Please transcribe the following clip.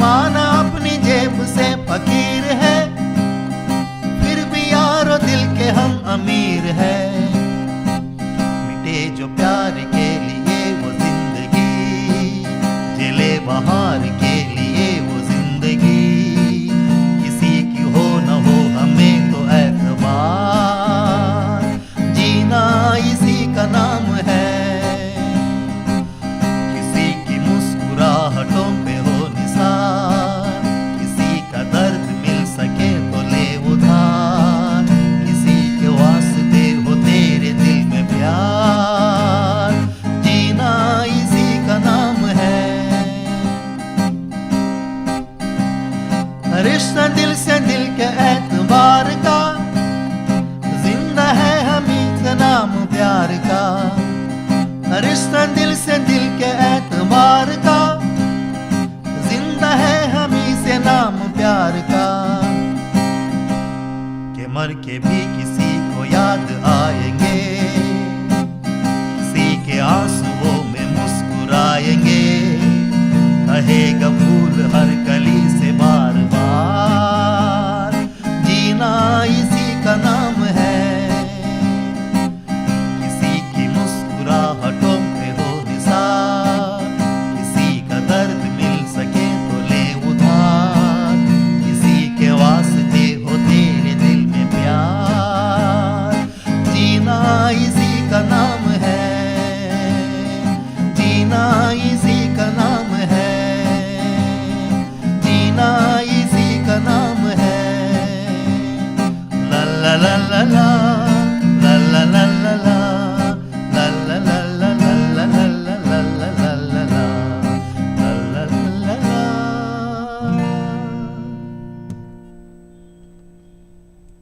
माना अपनी जेब से फकीर है, फिर भी यारो दिल के हम अमीर है। मिटे जो प्यार के लिए वो जिंदगी, जले बहार के लिए वो जिंदगी। किसी की हो न हो हमें तो एतबार, जीना इसी का नाम है। किसी की मुस्कुराहटों पे हो निसार, किसी का दर्द मिल सके तो ले उधार। किसी के वास्ते हो तेरे दिल में प्यार, जीना इसी का नाम है। रिश्ता दिल से दिल के एतबार का, जिंदा है हमी से नाम प्यार का। रिश्ता दिल से दिल के एतबार का, जिंदा है हमी से नाम प्यार का। कि मर के भी किसी को याद आएंगे, किसी के आंसुओं में मुस्कुराएंगे। कहेगा भूल